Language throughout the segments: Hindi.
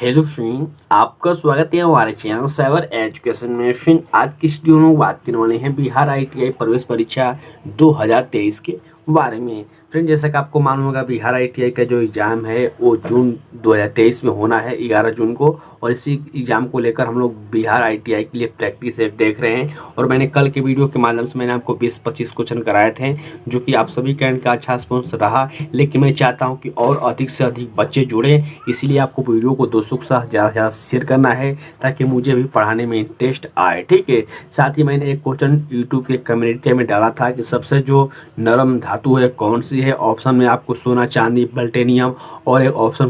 हेलो फ्रेंड, आपका स्वागत है हमारे चैनल साइबर एजुकेशन में। फ्रेंड, आज की वीडियो में बात करने वाले हैं बिहार आईटीआई प्रवेश परीक्षा 2023 के बारे में। फ्रेंड, जैसा कि आपको मालूम होगा, बिहार आईटीआई का जो एग्ज़ाम है वो जून 2023 में होना है, 11 जून को। और इसी एग्ज़ाम को लेकर हम लोग बिहार आईटीआई के लिए प्रैक्टिस सेट देख रहे हैं। और मैंने कल के वीडियो के माध्यम से मैंने आपको 20-25 क्वेश्चन कराए थे, जो कि आप सभी कैंड का अच्छा रिस्पॉन्स रहा। लेकिन मैं चाहता हूँ कि और अधिक से अधिक बच्चे जुड़ें, इसीलिए आपको वीडियो को दोस्तों के साथ ज़्यादा से ज़्यादा शेयर करना है, ताकि मुझे भी पढ़ाने में इंटरेस्ट आए। ठीक है। साथ ही मैंने एक क्वेश्चन यूट्यूब के कम्युनिटी में डाला था कि सबसे जो नरम धातु है कौन सी है। ऑप्शन में आपको सोना, चांदी, प्लेटिनियम और एक ऑप्शन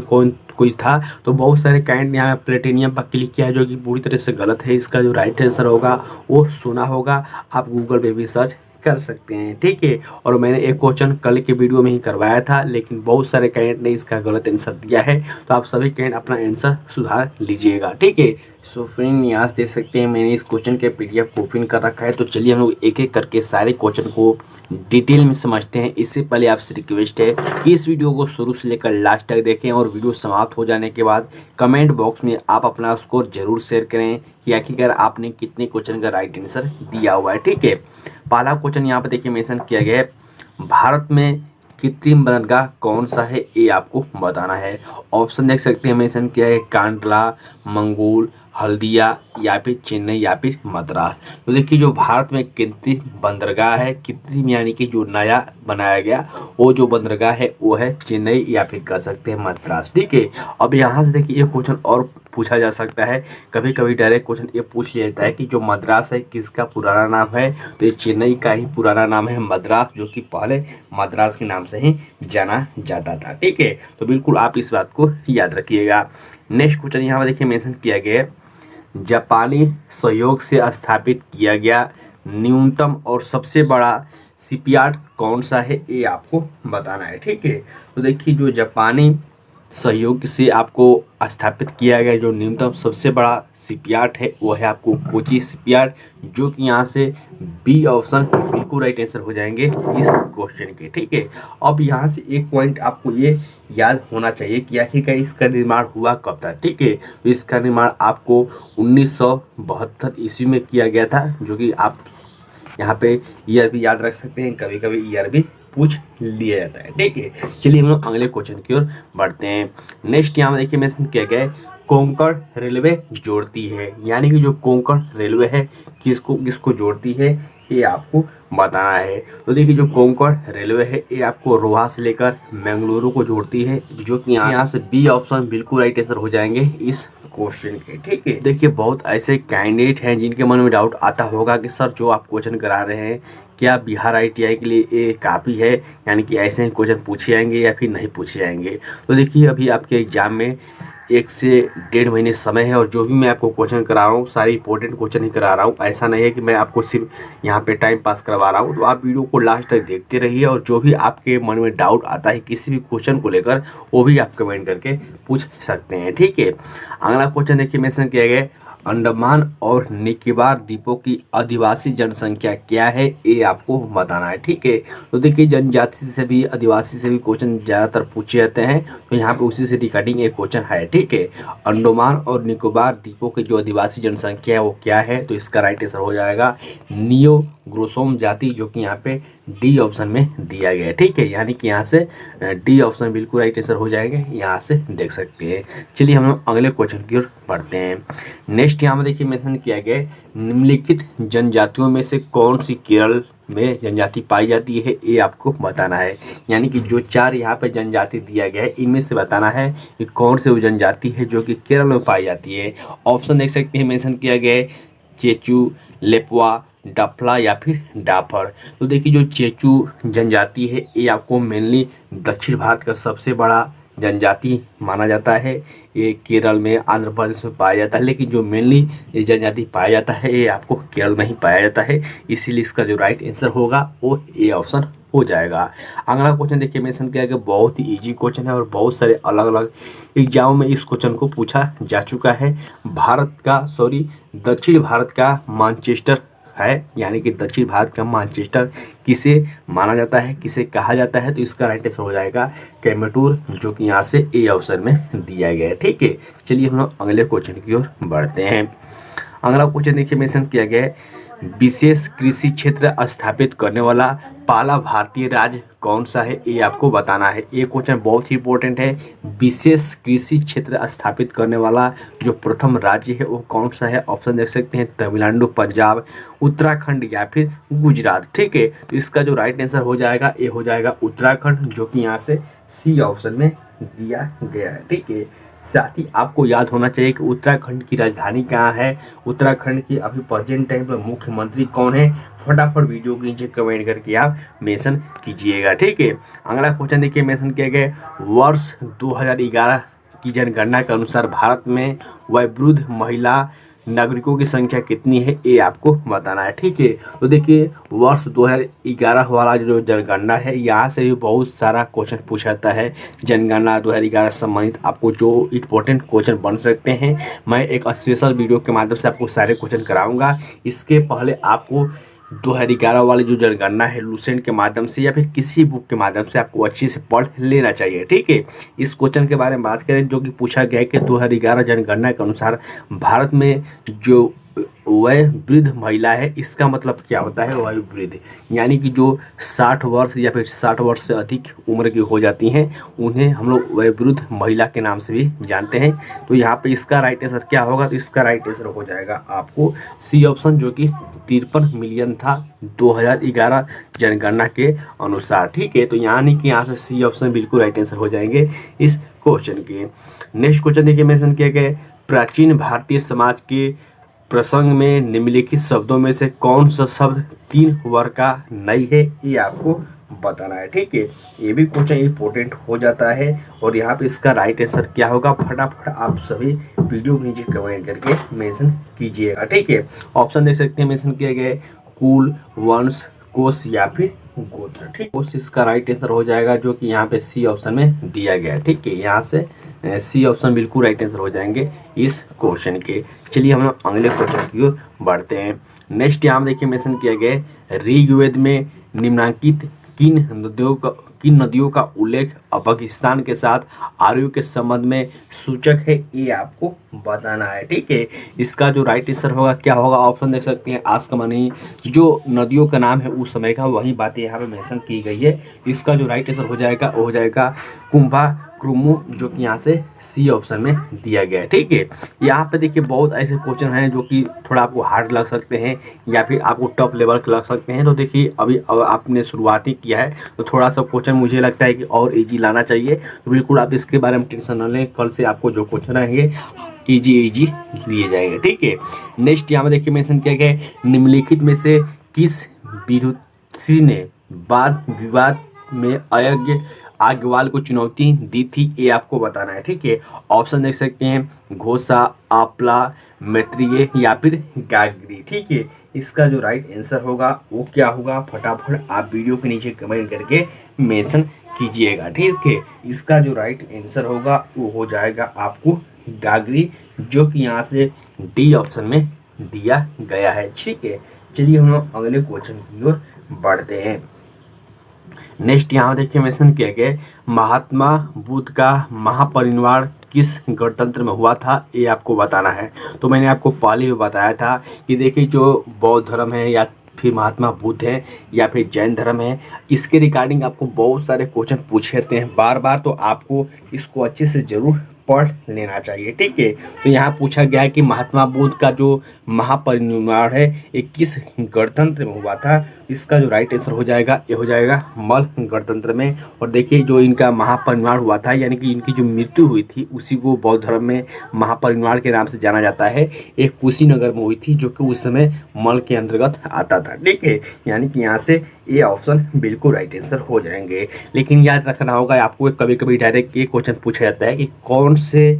कोई था। तो बहुत सारे काइंड यहाँ प्लेटिनियम पर क्लिक किया है, जो कि पूरी तरह से गलत है। इसका जो राइट आंसर होगा वो सोना होगा। आप गूगल पे भी सर्च कर सकते हैं। ठीक है। और मैंने एक क्वेश्चन कल के वीडियो में ही करवाया था, लेकिन बहुत सारे कैंडिडेट ने इसका गलत आंसर दिया है। तो आप सभी कैंडिडेट अपना आंसर सुधार लीजिएगा। ठीक है। सो फ्रेंड, यहाँ से देख सकते हैं मैंने इस क्वेश्चन के पीडीएफ को ओपन कर रखा है। तो चलिए हम लोग एक एक करके सारे क्वेश्चन को डिटेल में समझते हैं। इससे पहले आपसे रिक्वेस्ट है कि इस वीडियो को शुरू से लेकर लास्ट तक देखें, और वीडियो समाप्त हो जाने के बाद कमेंट बॉक्स में आप अपना स्कोर जरूर शेयर करें कि आखिरकार आपने कितने क्वेश्चन का राइट आंसर दिया हुआ है। ठीक है। पहला क्वेश्चन यहाँ पर देखिए मेंशन किया गया है, भारत में कृत्रिम बंदरगाह कौन सा है, ये आपको बताना है। ऑप्शन देख सकते हैं मेंशन किया है, कांडला, मंगूल, हल्दिया या फिर चेन्नई या फिर मद्रास। तो देखिए, जो भारत में कृत्रिम बंदरगाह है, कृत्रिम यानी कि जो नया बनाया गया, वो जो बंदरगाह है वो है चेन्नई या फिर कह सकते हैं मद्रास। ठीक है। अब यहाँ से देखिए एक क्वेश्चन और पूछा जा सकता है। कभी कभी डायरेक्ट क्वेश्चन ये पूछ लिया जाता है कि जो मद्रास है किसका पुराना नाम है। तो ये चेन्नई का ही पुराना नाम है मद्रास, जो कि पहले मद्रास के नाम से ही जाना जाता था। ठीक है। तो बिल्कुल आप इस बात को याद रखिएगा। नेक्स्ट क्वेश्चन यहाँ पर देखिए मेंशन किया गया है, जापानी सहयोग से स्थापित किया गया न्यूनतम और सबसे बड़ा शिपयार्ड कौन सा है, ये आपको बताना है। ठीक है। तो देखिए, जो जापानी सहयोग से आपको स्थापित किया गया जो न्यूनतम सबसे बड़ा शिपयार्ड है वो है आपको कोची शिपयार्ड, जो कि यहाँ से बी ऑप्शन बिल्कुल राइट आंसर हो जाएंगे इस क्वेश्चन के। ठीक है। अब यहाँ से एक पॉइंट आपको ये याद होना चाहिए कि आखिरकार इसका निर्माण हुआ कब था। ठीक है। तो इसका निर्माण आपको 1972 ईस्वी में किया गया था, जो कि आप यहाँ पे ईयर भी याद रख सकते हैं, कभी कभी ईयर भी पूछ लिया जाता है। ठीक है। चलिए हम लोग अगले क्वेश्चन की ओर बढ़ते हैं। नेक्स्ट यहाँ देखिए मेंशन किया गया है, कोंकण रेलवे जोड़ती है, यानी कि जो कोंकण रेलवे है किसको किसको जोड़ती है, ये आपको बताना है। तो देखिए, जो कोंकण रेलवे है ये आपको रोहा से लेकर मंगलुरु को जोड़ती है, जो कि यहाँ से बी ऑप्शन बिल्कुल राइट आंसर हो जाएंगे इस क्वेश्चन के। ठीक है। देखिए, बहुत ऐसे कैंडिडेट हैं जिनके मन में डाउट आता होगा कि सर जो आप क्वेश्चन करा रहे हैं क्या बिहार आईटीआई के लिए ये काफ़ी है, यानी कि ऐसे ही क्वेश्चन पूछे जाएंगे या फिर नहीं पूछे जाएंगे। तो देखिए, अभी आपके एग्जाम में 1 से 1.5 महीने समय है, और जो भी मैं आपको क्वेश्चन करा रहा हूँ सारे इंपॉर्टेंट क्वेश्चन ही करा रहा हूँ। ऐसा नहीं है कि मैं आपको सिर्फ यहाँ पे टाइम पास करवा रहा हूँ। तो आप वीडियो को लास्ट तक देखते रहिए, और जो भी आपके मन में डाउट आता है किसी भी क्वेश्चन को लेकर, वो भी आप कमेंट करके पूछ सकते हैं। ठीक है। अगला क्वेश्चन देखिए मेंशन किया गया है, अंडमान और निकोबार द्वीपों की आदिवासी जनसंख्या क्या है, ये आपको बताना है। ठीक है। तो देखिए, जनजाति से भी आदिवासी से भी क्वेश्चन ज़्यादातर पूछे जाते हैं, तो यहाँ पे उसी से रिगार्डिंग एक क्वेश्चन है। ठीक है। अंडमान और निकोबार द्वीपों की जो आदिवासी जनसंख्या है वो क्या है, तो इसका राइट आंसर हो जाएगा नियो ग्रोसोम जाति, जो कि यहाँ पे डी ऑप्शन में दिया गया है। ठीक है। यानी कि यहाँ से डी ऑप्शन बिल्कुल राइट आंसर हो जाएंगे, यहाँ से देख सकते हैं। चलिए हम लोग अगले क्वेश्चन की ओर बढ़ते हैं। नेक्स्ट यहाँ में देखिए मेंशन किया गया है, निम्नलिखित जनजातियों में से कौन सी केरल में जनजाति पाई जाती है, ये आपको बताना है। यानी कि जो 4 यहाँ पे जनजाति दिया गया है, इनमें से बताना है कि कौन से वो जनजाति है जो कि केरल में पाई जाती है। ऑप्शन देख सकते हैं मेंशन किया गया है, चेचू, लेपवा, डफला या फिर डाफर। तो देखिए, जो चेचू जनजाति है ये आपको मेनली दक्षिण भारत का सबसे बड़ा जनजाति माना जाता है। ये केरल में, आंध्र प्रदेश में पाया जाता है, लेकिन जो मेनली ये जनजाति पाया जाता है ये आपको केरल में ही पाया जाता है। इसीलिए इसका जो राइट आंसर होगा वो ए ऑप्शन हो जाएगा। अगला क्वेश्चन देखिए मेंशन किया गया, बहुत ही इजी क्वेश्चन है और बहुत सारे अलग अलग एग्जामों में इस क्वेश्चन को पूछा जा चुका है। दक्षिण भारत का मानचेस्टर है, यानी कि दक्षिण भारत का मैनचेस्टर किसे माना जाता है, किसे कहा जाता है, तो इसका राइट आंसर हो जाएगा कोयम्बटूर, जो कि यहाँ से ए ऑप्शन में दिया गया है। ठीक है, चलिए हम लोग अगले क्वेश्चन की ओर बढ़ते हैं। अगला क्वेश्चन देखिए, मेंशन किया गया है विशेष कृषि क्षेत्र स्थापित करने वाला पहला भारतीय राज्य कौन सा है, ये आपको बताना है। ये क्वेश्चन बहुत ही इंपॉर्टेंट है। विशेष कृषि क्षेत्र स्थापित करने वाला जो प्रथम राज्य है वो कौन सा है? ऑप्शन देख सकते हैं, तमिलनाडु, पंजाब, उत्तराखंड या फिर गुजरात। ठीक है, तो इसका जो राइट आंसर हो जाएगा ये हो जाएगा उत्तराखंड, जो कि यहाँ से सी ऑप्शन में दिया गया है। ठीक है, साथ ही आपको याद होना चाहिए कि उत्तराखंड की राजधानी कहाँ है, उत्तराखंड की अभी प्रेजेंट टाइम पर मुख्यमंत्री कौन है, फटाफट वीडियो के नीचे कमेंट करके आप मेंशन कीजिएगा। ठीक है, अगला क्वेश्चन देखिए, मेंशन किया गया वर्ष 2011 की जनगणना के अनुसार भारत में वयोवृद्ध महिला नागरिकों की संख्या कितनी है, ये आपको बताना है। ठीक है, तो देखिए वर्ष 2011 वाला जो जनगणना है, यहाँ से भी बहुत सारा क्वेश्चन पूछा जाता है। जनगणना 2011 से संबंधित आपको जो इम्पोर्टेंट क्वेश्चन बन सकते हैं, मैं एक स्पेशल वीडियो के माध्यम से आपको सारे क्वेश्चन कराऊंगा। इसके पहले आपको 2011 वाली जो जनगणना है लूसेंट के माध्यम से या फिर किसी बुक के माध्यम से आपको अच्छे से पढ़ लेना चाहिए। ठीक है, इस क्वेश्चन के बारे में बात करें जो कि पूछा गया है कि 2011 जनगणना के अनुसार भारत में जो वयोवृद्ध महिला है, इसका मतलब क्या होता है वयोवृद्ध, यानी कि जो 60 वर्ष या फिर 60 वर्ष से अधिक उम्र की हो जाती हैं उन्हें हम लोग वयोवृद्ध महिला के नाम से भी जानते हैं। तो यहाँ पे इसका राइट आंसर क्या होगा? तो इसका राइट आंसर हो जाएगा आपको सी ऑप्शन, जो कि 53 मिलियन था 2011 जनगणना के अनुसार। ठीक है, तो यानी कि यहाँ से सी ऑप्शन बिल्कुल राइट आंसर हो जाएंगे इस क्वेश्चन के। नेक्स्ट क्वेश्चन देखिए, मेंशन किया गया प्राचीन भारतीय समाज के प्रसंग में निम्नलिखित शब्दों में से कौन सा शब्द 3 वर्ग का नहीं है, ये आपको बताना है। ठीक है, ये भी क्वेश्चन इंपॉर्टेंट हो जाता है और यहाँ पे इसका राइट आंसर क्या होगा, फटाफट आप सभी वीडियो नीचे कमेंट करके मेंशन कीजिएगा। ठीक है, ऑप्शन देख सकते हैं, मेंशन किए गए कुल, वंश, कोश या फिर गोत्र। ठीक, कोश इसका राइट आंसर हो जाएगा, जो कि यहाँ पे सी ऑप्शन में दिया गया है। ठीक है, यहाँ से सी ऑप्शन बिल्कुल राइट आंसर हो जाएंगे इस क्वेश्चन के। चलिए हम अगले क्वेश्चन की ओर बढ़ते हैं। नेक्स्ट यहाँ देखिए, मेंशन किया गया ऋग्वेद में निम्नलिखित किन नदियों का उल्लेख पाकिस्तान के साथ आर्यों के संबंध में सूचक है, ये आपको बताना है। ठीक है, इसका जो राइट आंसर होगा क्या होगा? ऑप्शन देख सकते हैं, आस्कमनी, जो नदियों का नाम है उस समय का वही बातें यहाँ पे मेंशन की गई है। इसका जो राइट आंसर हो जाएगा वो हो जाएगा कुंभा क्रुमु, जो कि यहाँ से सी ऑप्शन में दिया गया है। ठीक है, यहाँ पे देखिए बहुत ऐसे क्वेश्चन हैं जो कि थोड़ा आपको हार्ड लग सकते हैं या फिर आपको टफ लेवल के लग सकते हैं। तो देखिए अभी आपने शुरुआत ही किया है तो थोड़ा सा क्वेश्चन मुझे लगता है कि और इजी लाना चाहिए। तो बिल्कुल आप इसके बारे में टेंशन न लें, कल से आपको जो क्वेश्चन आएंगे इजी लिए जाएंगे। ठीक है, नेक्स्ट यहाँ पे देखिए मेंशन किया गया है निम्नलिखित में से किस विद्युषी ने वाद विवाद में अयज्ञ आग्रवाल को चुनौती दी थी, ये आपको बताना है। ठीक है, ऑप्शन देख सकते हैं, घोषा, आपला, मैत्रेय या फिर गाग्री। ठीक है, इसका जो राइट आंसर होगा वो क्या होगा, फटाफट आप वीडियो के नीचे कमेंट करके मेंशन कीजिएगा। ठीक है, इसका जो राइट आंसर होगा वो हो जाएगा आपको गाग्री, जो कि यहाँ से डी ऑप्शन में दिया गया है। ठीक है, चलिए हम अगले क्वेश्चन की ओर बढ़ते हैं। नेक्स्ट यहाँ देखिए मेंशन किया गया महात्मा बुद्ध का महापरिनिर्वाण किस गणतंत्र में हुआ था, ये आपको बताना है। तो मैंने आपको पहले ही बताया था कि देखिए जो बौद्ध धर्म है या फिर महात्मा बुद्ध है या फिर जैन धर्म है, इसके रिगार्डिंग आपको बहुत सारे क्वेश्चन पूछे जाते हैं बार बार, तो आपको इसको अच्छे से जरूर पढ़ लेना चाहिए। ठीक है, तो यहाँ पूछा गया है कि महात्मा बुद्ध का जो महापरिनिर्वाण है ये किस गणतंत्र में हुआ था। इसका जो राइट आंसर हो जाएगा ये हो जाएगा मल गणतंत्र में। और देखिए जो इनका महापरिनिर्वाण हुआ था, यानी कि इनकी जो मृत्यु हुई थी उसी को बौद्ध धर्म में महापरिनिर्वाण के नाम से जाना जाता है। एक कुशीनगर में हुई थी जो कि उस समय मल के अंतर्गत आता था। ठीक है, यानी कि यहाँ से ये ऑप्शन बिल्कुल राइट आंसर हो जाएंगे। लेकिन याद रखना होगा आपको, कभी कभी डायरेक्ट ये क्वेश्चन पूछा जाता है कि कौन से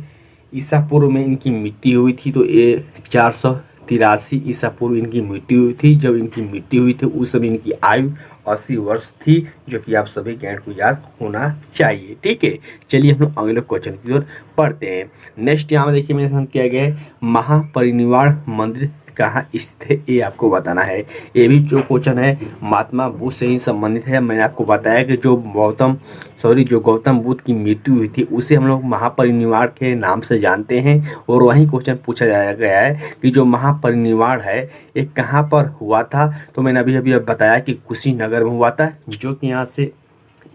ईसा पूर्व में इनकी मृत्यु हुई थी। तो ये 483 ईसा पूर्व इनकी मृत्यु हुई थी। जब इनकी मृत्यु हुई थी उस समय इनकी आयु 80 वर्ष थी, जो कि आप सभी कैंट को याद होना चाहिए। ठीक है, चलिए हम अगले क्वेश्चन की ओर पढ़ते हैं। नेक्स्ट यहाँ देखिए मेंशन किया गया है महापरिनिर्वाण मंदिर कहाँ स्थित है ये आपको बताना है। ये भी जो क्वेश्चन है महात्मा बुद्ध से ही संबंधित है। मैंने आपको बताया कि जो गौतम बुद्ध की मृत्यु हुई थी उसे हम लोग महापरिनिर्वाण के नाम से जानते हैं। और वही क्वेश्चन पूछा जाया गया है कि जो महापरिनिर्वाण है ये कहाँ पर हुआ था। तो मैंने अभी अभी बताया कि कुशीनगर में हुआ था, जो कि यहाँ से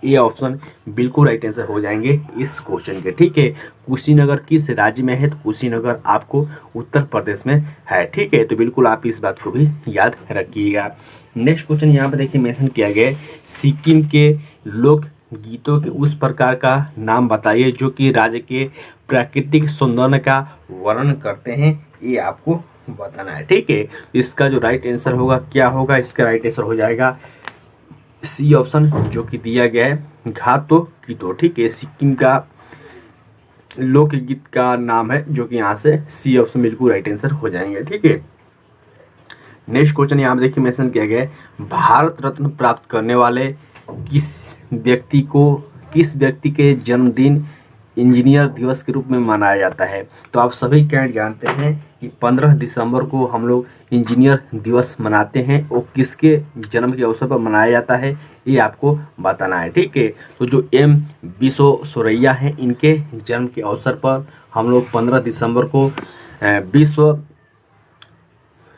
ये ऑप्शन बिल्कुल राइट आंसर हो जाएंगे इस क्वेश्चन के। ठीक है, कुशीनगर किस राज्य में है? तो कुशीनगर आपको उत्तर प्रदेश में है। ठीक है, तो बिल्कुल आप इस बात को भी याद रखिएगा। नेक्स्ट क्वेश्चन यहाँ पे देखिए मेंशन किया गया है, सिक्किम के लोक गीतों के उस प्रकार का नाम बताइए जो कि राज्य के प्राकृतिक सौंदर्य का वर्णन करते हैं। ये आपको बताना है। ठीक है, इसका जो राइट आंसर होगा क्या होगा? इसका राइट आंसर हो जाएगा सी ऑप्शन, जो कि दिया गया है घातो गीतो। ठीक है, सिक्किम का लोकगीत का नाम है, जो कि यहाँ से सी ऑप्शन बिल्कुल राइट आंसर हो जाएंगे। ठीक है, नेक्स्ट क्वेश्चन यहाँ पे देखिए मेंशन किया गया है, भारत रत्न प्राप्त करने वाले किस व्यक्ति के जन्मदिन इंजीनियर दिवस के रूप में मनाया जाता है? तो आप सभी कैंडिडेट जानते हैं कि 15 दिसंबर को हम लोग इंजीनियर दिवस मनाते हैं। और किसके जन्म के अवसर पर मनाया जाता है ये आपको बताना है। ठीक है, तो जो एम विश्वेश्वरैया हैं इनके जन्म के अवसर पर हम लोग 15 दिसंबर को विश्व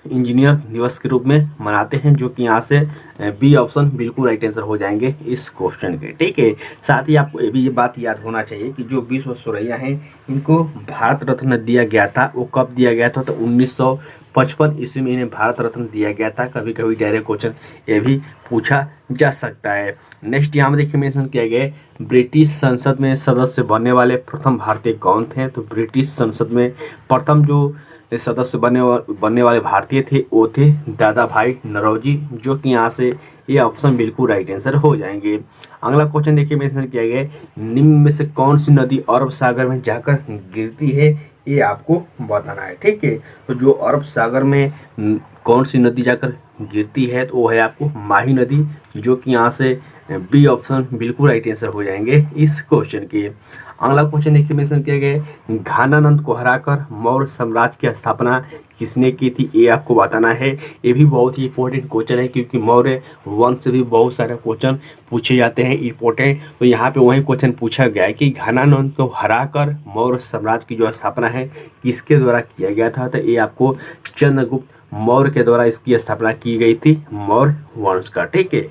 इंजीनियर दिवस के रूप में मनाते हैं, जो कि यहाँ से बी ऑप्शन बिल्कुल राइट आंसर हो जाएंगे इस क्वेश्चन के। ठीक है, साथ ही आपको ये बात याद होना चाहिए कि जो विश्वेश्वरैया हैं इनको भारत रत्न दिया गया था। वो कब दिया गया था? तो 1955 ईस्वी में इन्हें भारत रत्न दिया गया था। कभी कभी डायरेक्ट क्वेश्चन ये भी पूछा जा सकता है। नेक्स्ट यहाँ में देखिए मेंशन किया गया है, ब्रिटिश संसद में सदस्य बनने वाले प्रथम भारतीय कौन थे? तो ब्रिटिश संसद में प्रथम जो सदस्य बनने वाले भारतीय थे वो थे दादा भाई नौरोजी, जो कि यहाँ से ये ऑप्शन बिल्कुल राइट आंसर हो जाएंगे। अगला क्वेश्चन देखिए मेंशन किया गया है, निम्न में से कौन सी नदी अरब सागर में जाकर गिरती है? ये आपको बताना है। ठीक है, तो जो अरब सागर में कौन सी नदी जाकर गिरती है तो वो है आपको माही नदी, जो कि यहाँ से बी ऑप्शन बिल्कुल राइट आंसर हो जाएंगे इस क्वेश्चन के। अगला क्वेश्चन देखिए मेंशन किया गया है, घानानंद को हराकर मौर्य साम्राज्य की स्थापना किसने की थी? ये आपको बताना है। ये भी बहुत ही इंपॉर्टेंट क्वेश्चन है, क्योंकि मौर्य वंश से भी बहुत सारे क्वेश्चन पूछे जाते हैं इंपॉर्टेंट। तो यहाँ पे वही क्वेश्चन पूछा गया है कि घानानंद को हराकर मौर्य साम्राज्य की जो स्थापना है किसके द्वारा किया गया था? तो ये आपको चंद्रगुप्त मौर्य के द्वारा इसकी स्थापना की गई थी, मौर्य वंश का। ठीक है,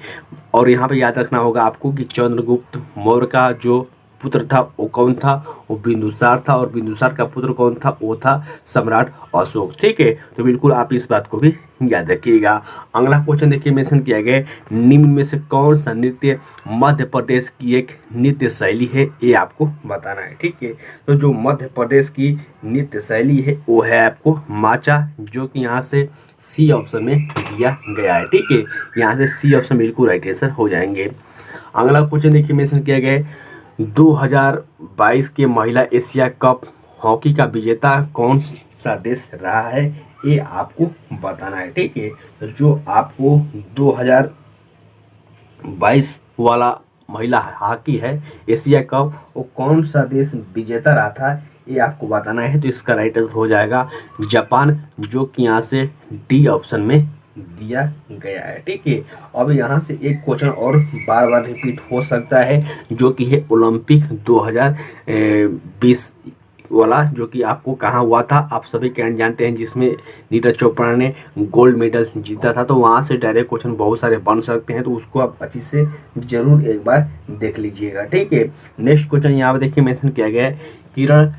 और यहाँ पे याद रखना होगा आपको कि चंद्रगुप्त मौर्य का जो पुत्र था वो कौन था? वो बिंदुसार था। और बिंदुसार का पुत्र कौन था? वो था सम्राट अशोक। ठीक है, तो बिल्कुल आप इस बात को भी याद रखिएगा। अगला क्वेश्चन देखिए मेंशन किया गया है, निम्न में से कौन सा नृत्य मध्य प्रदेश की एक नृत्य शैली है? ये आपको बताना है। ठीक है, तो जो मध्य प्रदेश की नृत्य शैली है वो है आपको माचा, जो कि यहाँ से सी ऑप्शन में दिया गया है। ठीक है, यहाँ से सी ऑप्शन बिल्कुल राइट आंसर हो जाएंगे। अगला क्वेश्चन देखिए मेंशन किया गया है, 2022 के महिला एशिया कप हॉकी का विजेता कौन सा देश रहा है? ये आपको बताना है। ठीक है, तो जो आपको 2022 वाला महिला हॉकी है एशिया कप, वो कौन सा देश विजेता रहा था ये आपको बताना है। तो इसका राइट आंसर हो जाएगा जापान, जो कि यहाँ से डी ऑप्शन में दिया गया है। ठीक है, अब यहाँ से एक क्वेश्चन और बार बार रिपीट हो सकता है, जो कि है ओलंपिक 2020 वाला, जो कि आपको कहाँ हुआ था? आप सभी कैंडिडेट जानते हैं, जिसमें नीरज चोपड़ा ने गोल्ड मेडल जीता था। तो वहाँ से डायरेक्ट क्वेश्चन बहुत सारे बन सकते हैं, तो उसको आप अच्छी से जरूर एक बार देख लीजिएगा। ठीक है, नेक्स्ट क्वेश्चन यहाँ पर देखिए मेंशन किया गया है, किरण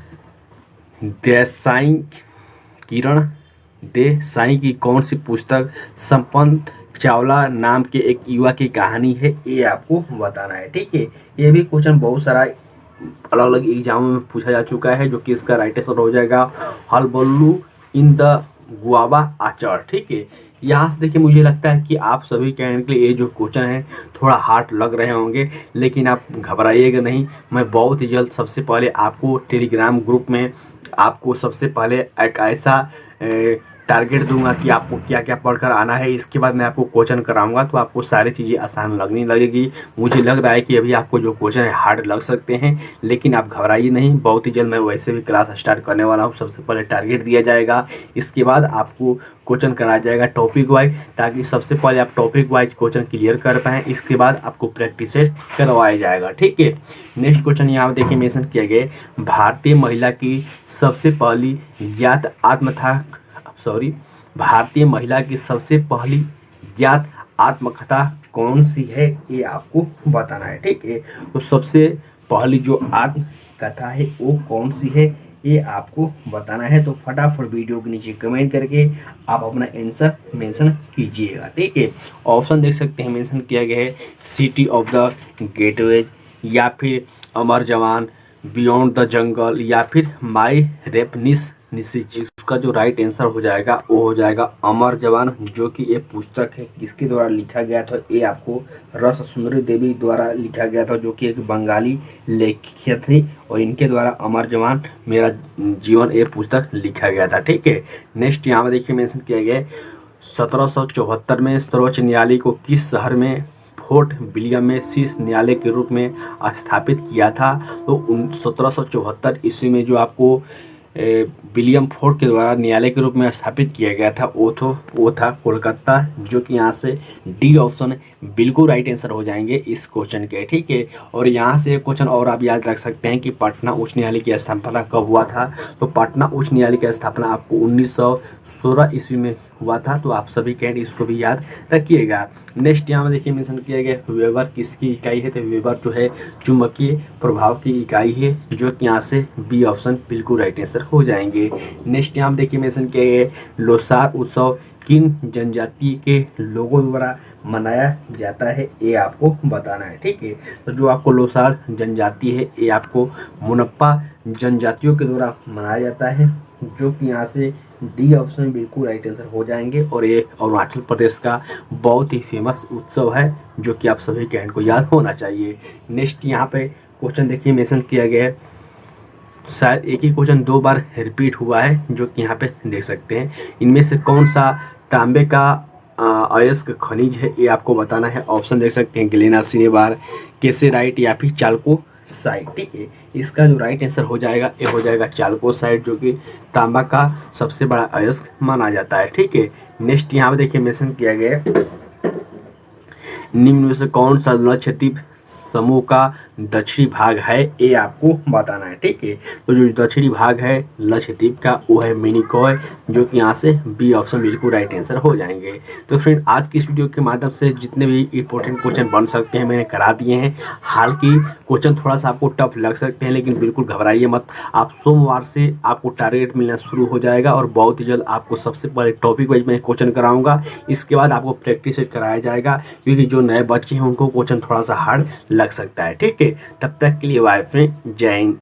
देसाई की कौन सी पुस्तक संपत चावला नाम के एक युवा की कहानी है? ये आपको बताना है। ठीक है, ये भी क्वेश्चन बहुत सारा अलग अलग एग्जामों में पूछा जा चुका है, जो कि इसका राइट आंसर हो जाएगा हलबल्लू इन द गुआवा आचार। ठीक है, यहाँ से देखिए मुझे लगता है कि आप सभी कैंडिडेट के लिए ये जो क्वेश्चन है थोड़ा हार्ड लग रहे होंगे, लेकिन आप घबराइएगा नहीं। मैं बहुत ही जल्द सबसे पहले आपको टेलीग्राम ग्रुप में आपको सबसे पहले एक ऐसा टारगेट दूंगा कि आपको क्या क्या पढ़कर आना है, इसके बाद मैं आपको क्वेश्चन कराऊंगा तो आपको सारी चीज़ें आसान लगने लगेगी। मुझे लग रहा है कि अभी आपको जो क्वेश्चन है हार्ड लग सकते हैं, लेकिन आप घबराइए नहीं, बहुत ही जल्द मैं वैसे भी क्लास स्टार्ट करने वाला हूँ। सबसे पहले टारगेट दिया जाएगा, इसके बाद आपको क्वेश्चन कराया जाएगा टॉपिक वाइज, ताकि सबसे पहले आप टॉपिक वाइज क्वेश्चन क्लियर कर पाएँ, इसके बाद आपको प्रैक्टिस करवाया जाएगा। ठीक है, नेक्स्ट क्वेश्चन यहाँ देखिए मेंशन किया गया है, भारतीय महिला की सबसे पहली ज्ञात भारतीय महिला की सबसे पहली ज्ञात आत्मकथा कौन सी है, ये आपको बताना है। ठीक है, तो सबसे पहली जो आत्मकथा है वो कौन सी है, ये आपको बताना है। तो फटाफट वीडियो के नीचे कमेंट करके आप अपना आंसर मेंशन कीजिएगा। ठीक है, ऑप्शन देख सकते हैं मेंशन किया गया है, सिटी ऑफ द गेटवे, या फिर अमर जवान, बियॉन्ड द जंगल, या फिर माई रेपनिस निशिच। इसका जो राइट आंसर हो जाएगा वो हो जाएगा अमर जवान, जो कि ये पुस्तक है किसके द्वारा लिखा गया था, ये आपको रस सुंदरी देवी द्वारा लिखा गया था, जो कि एक बंगाली लेखिका थी, और इनके द्वारा अमर जवान मेरा जीवन ये पुस्तक लिखा गया था। ठीक है, नेक्स्ट यहाँ पर देखिए मेंशन किया गया है, 1774 में सर्वोच्च न्यायालय को किस शहर में फोर्ट विलियम में शीर्ष न्यायालय के रूप में स्थापित किया था। तो 1774 ईस्वी में जो आपको विलियम फोर्ट के द्वारा न्यायालय के रूप में स्थापित किया गया था वो था कोलकाता, जो कि यहाँ से डी ऑप्शन बिल्कुल राइट आंसर हो जाएंगे इस क्वेश्चन के। ठीक है, और यहाँ से क्वेश्चन और आप याद रख सकते हैं कि पटना उच्च न्यायालय की स्थापना कब हुआ था। तो पटना उच्च न्यायालय की स्थापना आपको 1916 ईस्वी में हुआ था। तो आप सभी कैंडिडेट इसको भी याद रखिएगा। नेक्स्ट यहाँ में देखिए मेंशन किया गया, वेबर किसकी इकाई है, तो वेबर जो है चुंबकीय प्रभाव की इकाई है, जो कि यहाँ से बी ऑप्शन बिल्कुल राइट आंसर हो जाएंगे। नेक्स्ट यहाँ देखिए मेंशन किया गया, लोसार उत्सव किन जनजाति के लोगों द्वारा मनाया जाता है, ये आपको बताना है। ठीक है, तो जो आपको लोसार जनजाति है ये आपको मुनप्पा जनजातियों के द्वारा मनाया जाता है, जो कि यहाँ से डी ऑप्शन बिल्कुल राइट आंसर हो जाएंगे। और ये अरुणाचल प्रदेश का बहुत ही फेमस उत्सव है, जो कि आप सभी कैंडिडेट को याद होना चाहिए। नेक्स्ट यहाँ पे क्वेश्चन देखिए मेंशन किया गया है, शायद एक ही क्वेश्चन 2 बार रिपीट हुआ है, जो कि यहाँ पे देख सकते हैं। इनमें से कौन सा तांबे का अयस्क खनिज है, ये आपको बताना है। ऑप्शन देख सकते हैं, ग्लेना सिनेबार, केसेराइट, या फिर चाल्को साइड। ठीक है, इसका जो राइट आंसर हो जाएगा ये हो जाएगा चाल्को साइड, जो कि तांबा का सबसे बड़ा अयस्क माना जाता है। ठीक है, नेक्स्ट यहाँ पे देखिए मेंशन किया गया है, निम्न में से कौन सा लक्षद्वीप समूह का दक्षिणी भाग है, ये आपको बताना है। ठीक है, तो जो दक्षिणी भाग है लक्षद्वीप का वो है मिनिकॉय, जो कि यहाँ से बी ऑप्शन बिल्कुल राइट आंसर हो जाएंगे। तो फ्रेंड आज की इस वीडियो के माध्यम से जितने भी इंपॉर्टेंट क्वेश्चन बन सकते हैं मैंने करा दिए हैं। हालांकि क्वेश्चन थोड़ा सा आपको टफ लग सकते हैं, लेकिन बिल्कुल घबराइए मत। आप सोमवार से आपको टारगेट मिलना शुरू हो जाएगा, और बहुत ही जल्द आपको सबसे पहले टॉपिक वाइज मैं क्वेश्चन कराऊंगा, इसके बाद आपको प्रैक्टिस कराया जाएगा, क्योंकि जो नए बच्चे हैं उनको क्वेश्चन थोड़ा सा हार्ड लग सकता है। ठीक है, तब तक के लिए बाय फ्रेंड, जय हिंद।